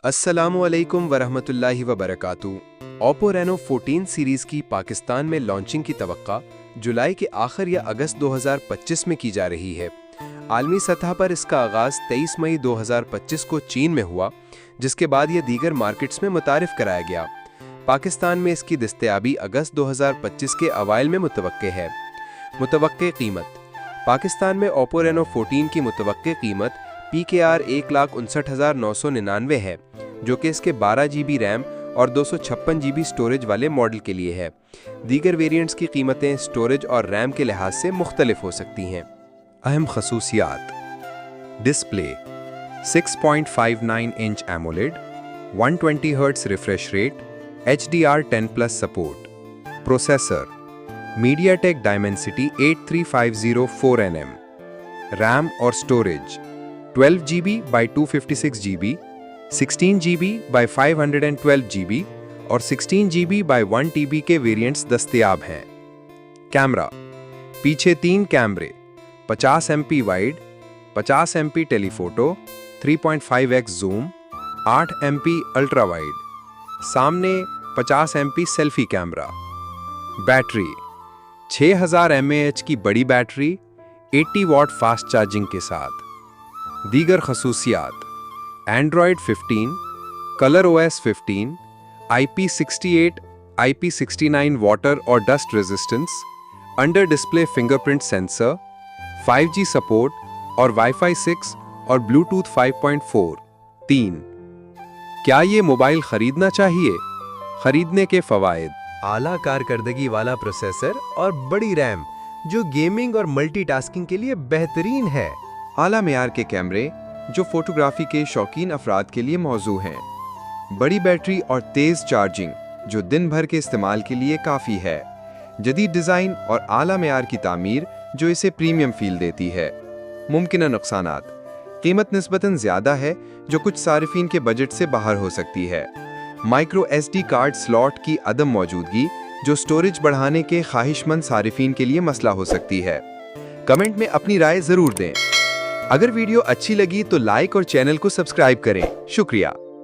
अस्सलामु अलैकुम वरहमतुल्लाहि वबरकातुहू। ओप्पो रेनो 14 सीरीज़ की पाकिस्तान में लॉन्चिंग की तवक्का जुलाई के आखिर या अगस्त 2025 में की जा रही है। आलमी सतह पर इसका आगाज़ 23 मई 2025 को चीन में हुआ, जिसके बाद यह दीगर मार्केट्स में मुतारिफ कराया गया। पाकिस्तान में इसकी दस्तयाबी अगस्त 2025 के अवाइल में मुतवक्के है। मुतवक्के कीमत: पाकिस्तान में ओप्पो रेनो 14 की मुतवक्के कीमत PKR 1,59,999 है, जो कि इसके 12 GB रैम और 256 GB स्टोरेज वाले मॉडल के लिए है। दीगर वेरिएंट्स की कीमतें स्टोरेज और रैम के लिहाज से मुख्तलिफ हो सकती हैं। अहम खसूसियात: display 6.59 inch AMOLED, 120 hertz refresh rate, HDR10+ support. Processor MediaTek Dimensity 8350 4nm। RAM और storage 12 GB by 256 GB, 16 GB by 512 GB और 16 GB by 1 TB के वेरिएंट्स दस्तयाब हैं। कैमरा: पीछे 3 कैमरे, 50 MP wide, 50 MP telephoto, 3.5x zoom, 8 MP ultra wide. सामने 50 MP selfie camera. Battery 6000 mAh की बड़ी battery, 80 watt fast charging के साथ। दीगर खसूसियात: Android 15, colour OS 15, IP68, IP69 water और dust resistance, under display fingerprint sensor, 5G support और wifi 6 और ब्लूटूथ 5.4। 3. क्या ये मोबाइल खरीदना चाहिए? खरीदने के फवायद: आला कारकर्दगी वाला प्रोसेसर और बड़ी रैम जो गेमिंग और मल्टीटास्किंग के लिए बेहतरीन है। आला मेयार के कैमरे जो फोटोग्राफी के शौकीन अफराद के लिए मौजू हैं। बड़ी बैटरी और तेज़ चार्जिंग जो दिन भर के इस्तेमाल के लिए काफ़ी है। जदीद डिज़ाइन और आला मेयार की तामीर जो इसे प्रीमियम फील देती है। मुमकिन नुकसानात: कीमत निस्बतन ज़्यादा है जो कुछ सारिफीन के बजट से बाहर हो सकती है। माइक्रो SD कार्ड स्लॉट की अदम मौजूदगी जो स्टोरेज बढ़ाने के ख्वाहिशमंद सारिफीन के लिए मसला हो सकती है। कमेंट में अपनी राय ज़रूर दें। अगर वीडियो अच्छी लगी तो लाइक और चैनल को सब्सक्राइब करें। शुक्रिया।